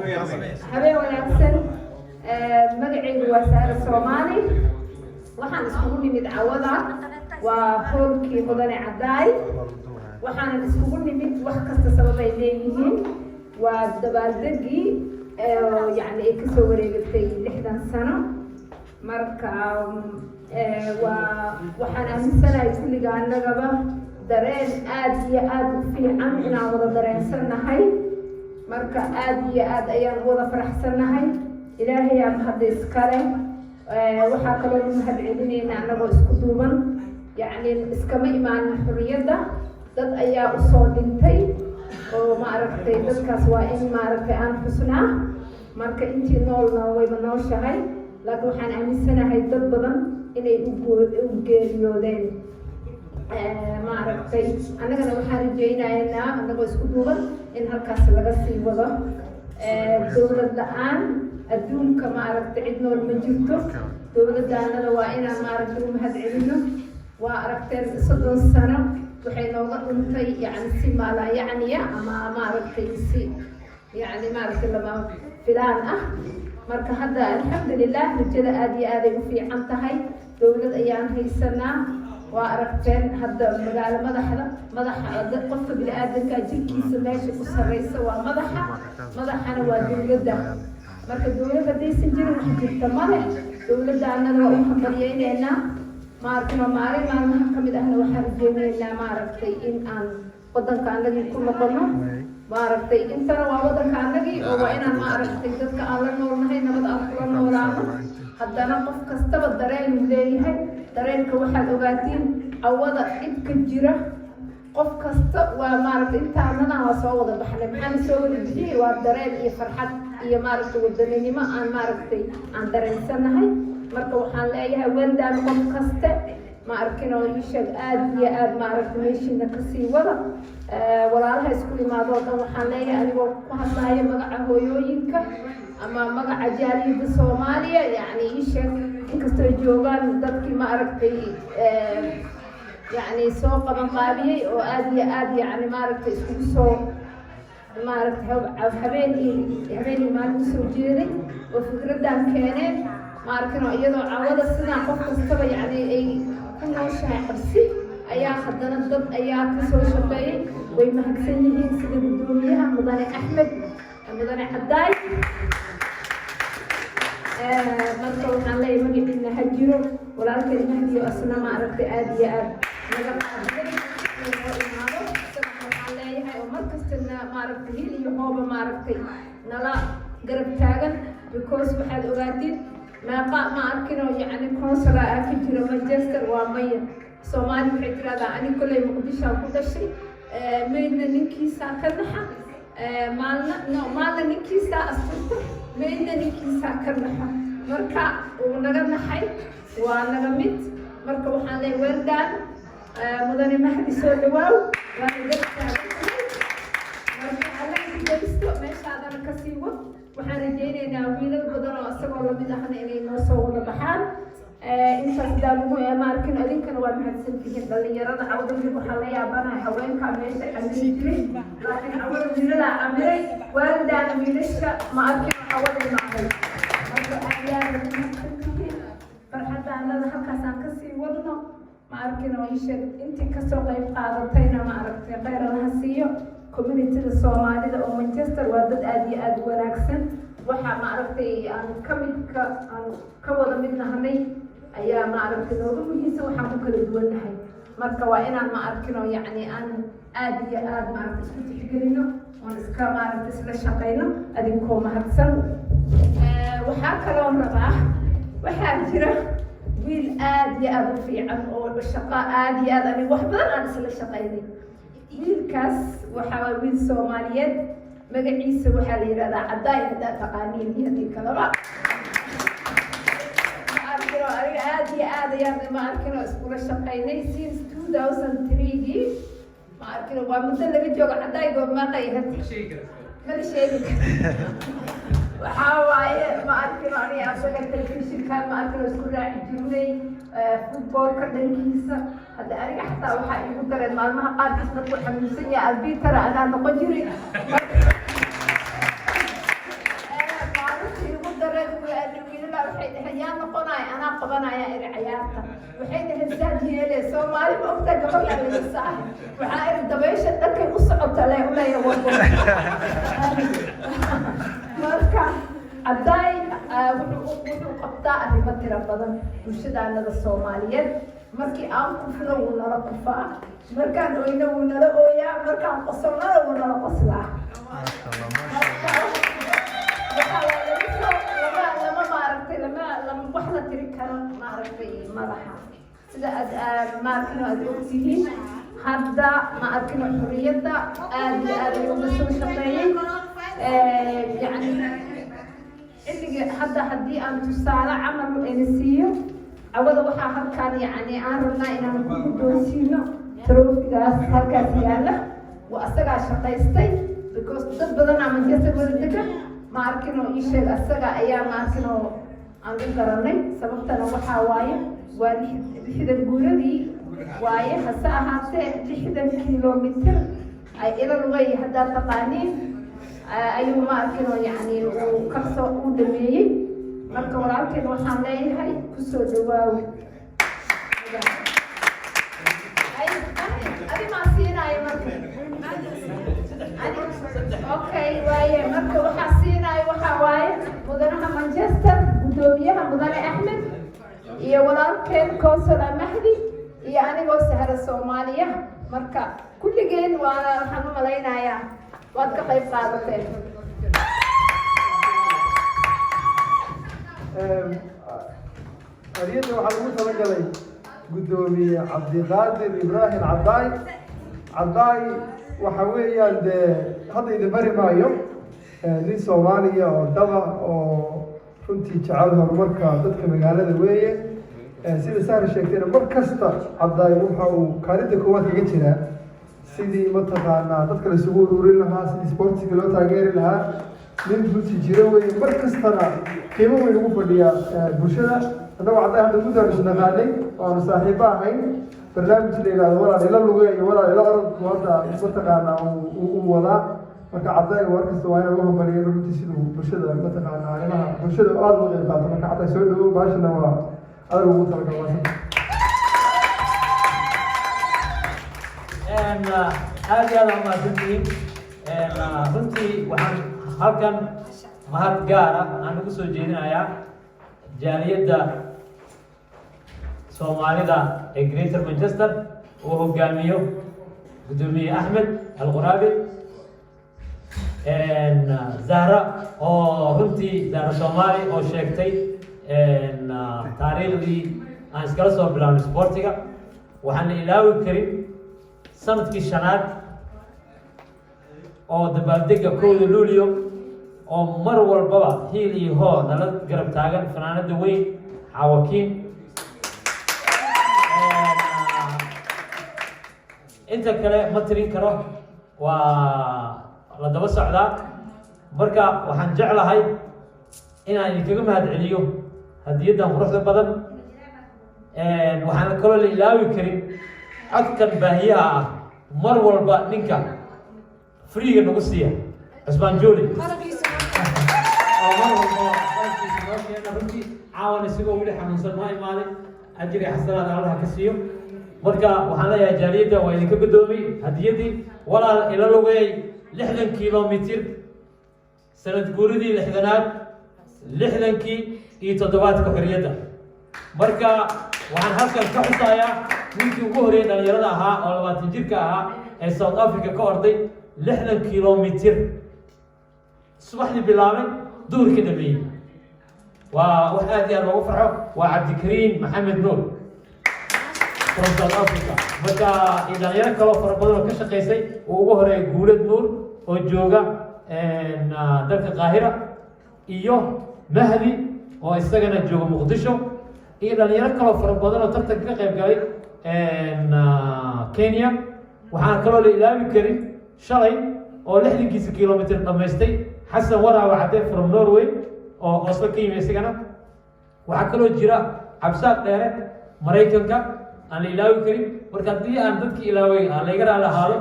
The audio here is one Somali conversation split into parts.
habeen wanaagsan magacaygu waa Saara Soomaali waxaan iskugu nimid cawada waa hoolkii mudane Cadaay waxaan iskugu nimid wax kasta sabab ay leeyihiin waa dabaaldegii يعني كسو wareegatay 60 sano marka waxaan aaminsanahay kulliga annagaba dareen aad iyo aad u fiican inaan wada dareensanahay marka aad iyo aad ayaan wada faraxsanahay ilaahay aan hadda iskale waxaa kaloo mahad celinayna annagoo isku duuban yani iskama imaanin xurriyadda dad ayaa u soo dhintay oo maaragtay dadkaas waa in maaragtay aan xusnaa marka intii noolna wayba nooshahay laakiin waxaan aaminsanahay dad badan inay u geeriyoodeen maaragtay annagana waxaan rajaynaynaa annagoo isku duuban in halkaas laga sii wado dowlad la-aan adduunka maaragtay cid nool ma jirto dowladdaanada waa inaan maaragtay u mahad celino waa aragteen 30 sano waxay nooga dhuntay yani si maalayacniya ama maaragtay si yani maaragtay lama filaan ah marka hadda alxamdulilah rajada aad iyo aad ay u fiican tahay dowlad ayaan haysanaa waa aragteen hadda magaalo madaxa qofka bini'aadanka jirkiisa meesha ku sarreysa waa madaxana waa dowladda marka dowladda haddaysan jirin wax jirta male dowladdaanada waa u hambaliyeynaynaa maaragtay maalin maalmaha ka mid ahna waxaan rajaynaynaa maaragtay in aan waddanka annagii ku noqono maaragtay intana waa waddanka annagii oo waa inaan maaragtay dadka aan la noolnahay nabad aan kula noolaano haddana qof kastaba dareen uu leeyahay dareenka waxaad ogaatiin cawada dhibka jira qof kasta waa maaragtay intaanana waa soo wada baxnay maxaan soo wada bixiyey waa dareen iyo farxad iyo maaragtay wadaninimo aan maaragtay aan dareensanahay marka waxaan leeyahay wandaan qof kaste ma arkin oo ii sheeg aad iyo aad maaragtay meeshiina kasii wada walaalaha isku imaado dhan waxaan leeyahay anigoo ku hadlaya magaca hooyooyinka ama magaca jaaliyadda Soomaaliya yani ii sheeg inkastoo joogaan dadkii maaragtay يعني سو قبل قابية وآدي يعني مارك إسكو مارك حبيني مارك سوجيري وفكرة دان كانت مارك إنه أيضا عوض السنة قف كسبة يعني أي كنا شاعرسي أيا خدنا الضب أيا كسو شقي ويمهكسني سيد الدنيا مدني أحمد مدني عداي مركو الله يمجد إن هجرو ولكن المهدي أصلا ما عرفت آدي نجمع ما عرفت هيلي يحوبة ما عرفتي نلا قرب تاجن because واحد أوقاتين ما عرفنا يعني كونسلا أكيد مانشستر ومية سومالي بحيث هذا أنا كل يوم قديش أقول شيء ميلنا نكي ساكنها مالنا نكي ساكنها ميلنا نكي ساكنها مركا ونجمع حي ونجمت مركا وحنا وردان مدني مهدي سولواو وانا قلت marka alla idinkiisto meesha adan ka sii wad waxaan rajaynaynaa wiilal badan oo asagoo la mid ahna inay noo soo wada baxaan intaas daaluhu ee maarkin adinkana waa mahadsantihiin dhalinyarada cawdada waxaa la yaabanahay haweenka meesha camili jiray laakiin awal wiilala camiray waalidaana wiilasha ma arkin awal maahay marka ayaa farxadda annada halkaasaan ka sii wadno ma arkin oo isheeg intii kasoo qayb qaadatayna ma aragtay khayr allaha siiyo community-da Soomaalida oo Manchester waa dad aad iyo aad wanaagsan waxa ma aragtay aan ka wada mid nahay ayaa ma aragtay noogu muhiimsan waxaan ku kala duwanahay marka waa inaan ma arkino yani aan aad iyo aad ma aragtay isku tixgelino oo iska ma aragtay isla shaqeyno adinkoo mahadsan waxaa kaloo rabaa waxaa jira wiil aad iyo aad u fiican oo shaqo aad iyo aad ani wax badan aan isla shaqeynay wiilkaas waxaa wiil Soomaaliyeed magaciisa waxaa la yiraahdaa Cadaay hadaa taqaaniin hadii kalaba aniga aad iyo aad ayaan ma arkino isku shaqeynay since 2003 ma arkino waa muddo laga joogo Cadaay ma qayhad ma sheegi waxaa waaye ma arkino aniga asaga telefishinka ma arkino isku raaci jirnay footballka dhankiisa hadda aniga xataa waxaa igu dareen maalmaha qaarkiis dadku xanuunsan yahay arbitara anaa noqon jiray qabanaya iri ciyaarta waxay dhaheen saad yeele Soomaali ma ogta gabar la lisaa waxaa iri dabaysha dadkay u socota lee u leeyahay wado marka Aday wuxuu qabtaa arrimo tiro badan bulshadaanada Soomaaliyeed markii aan ku furo uu nala kufaa markaan oyna uu nala ooyaa markaan qosolnada uu nala qoslaa lama maaragtay lama wax la tiri karo maaragtay madaxa sida maarkino aad ogtihiin hadda ma arkino xuriyadda aad uga soo shaqeeyay yani xilliga hadda haddii aan tusaale camal siinsiiyo awada waxaa halkaan yani aan rabnaa inaan ku guddoonsiino trophigaas halkaas yaalla waa asagaa shaqaystay because dad badan ama Manchester wada degan ma arkino ii sheeg asaga ayaa ma arkino aan u garanay sababtana waxaa waaye waa 60 guuradii waaye hase ahaatee 60 kilomitir ay ila lugay haddaa taqaaniin ayuu ma arkino yani uu kasoo u dhameeyey marka walaalkeen waxaan leeyahay kusoo dhawaaw adi maa siinaayo marka okay waaye marka waxaa siinaayo waxaa waaye mudanaha Manchester gudoomiyaha mudane Axmed iyo walaalkeen Kowsar Mahdi iyo anigoo Sahara Soomaaliya marka kulligeen waxaan u malaynayaa waad ka qayb qaadateen ariyada waxaa lagu talagalay gudoomiye Cabdiqaadir Ibraahim Cadaay waxa weeyaan dee hadda idin bari maayo nin Soomaaliya oo dhaba oo runtii jecel horumarka dadka magaalada weeye sida Sahar sheegtayna mar kasta Cadaay waxa uu kaalinta koowaad kaga jiraa sidii mataqaanaa dadka la isugu ururin lahaa sidii sportiga loo taageeri lahaa nin runtii jira weeye mar kastana qiimo weyn ugu fadhiyaa bulshada haddaba Cadaay hadda muddo isnaqaanay waanu saaxiibo ahayn barnaamij la yidhaahdo walaal ila luge iyo walaal ila orod hadda mataqaanaa uu wadaa marka Cadaay war kasta waa inaan u hambaliyo runtii siduu bulshada mataqaanaa arrimaha bulshada aad uga qayb qaato marka Cadaay soo dhawow baashana waa aad ugu talagalay aad iyo aad umahadsantihiin runtii waxaan halkan mahad gaar ah aan ugu soo jeedinayaa jaaliyadda Soomaalida ee Greater Manchester uu hogaamiyo gudoomiye Axmed Al-Quraabi Zahra oo runtii Zahra Soomaali oo sheegtay taariikhdii aan iskala soo bilaabnay sportiga waxaan la ilaawi karin sanadkii shanaad oo dabaaldega kooda Luulyo oo mar walbaba hiil iyo hoo nala garab taagan fanaanada weyn Xawakiin inta kale ma tirin karo waa la daba socdaa marka waxaan jeclahay inaan idinkaga mahadceliyo hadiyaddan quruxda badan waxaan kaloo la ilaawi karin codkan baahiyaha ah mar walba ninka freega nagu siiya Cusmaan Jooli caawan isagoo weli xanuunsan ma imaaday ajri xasanaad Allah ka siiyo marka waxaan leeyahay jaaliyadda waa idinka gudoomay hadiyadii walaal ila lugay 60 kilomitir sanad guuridii 60aad 60kii iyo 7aadka xorriyadda marka waxaan halkan ka xusayaa ninkii ugu horeeyay dhalinyarada ahaa oo 20 jirka ahaa ee South Africa ka orday 60 kilomitir subaxdii bilaabay duurkii dhameeyay waa wax aad iyo aad loogu farxo waa Cabdikariim Maxamed Nuur from South Africa marka dhalinyaro kaloo fara badan oo ka shaqeysay oo ugu horeeyay Guulad Nuur oo jooga dalka Qaahira iyo Mahdi oo isagana jooga Muqdisho iyo dhalinyaro kaloo fara badan oo tartanka ka qayb galay Kenya waxaan kaloo la ilaawi karin shalay oo 60 kilomitir dhamaystay Xasan Waraawe Cadde from Norway oo Oslo ka yimid isagana waxaa kaloo jira Cabsaaq Dheere Mareykanka aan la ilaawi karin marka haddii aan dadkii ilaaway aan la igara lahaado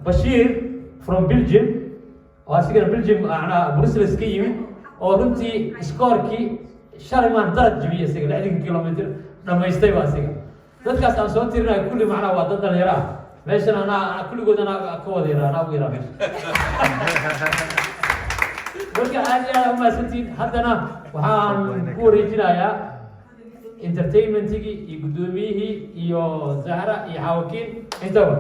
Bashir from Belgium oo asigana Belgium ana Brussels ka yimid oo runtii scorekii shalay maan darad jibiye isaga 60 kilomitir dhamaystay baa isaga dadkaas aan soo tirinayo kulli macnaha waa dad dhalinyaro ah meeshan anaa kulligood anaa ka wada yaraa anaa ugu yaraa meesha marka aad iyo aad umahadsantiin haddana waxaan ku wareejinayaa entertainmentigii iyo guddoomiyihii iyo Zahra iyo Xawakiin intaba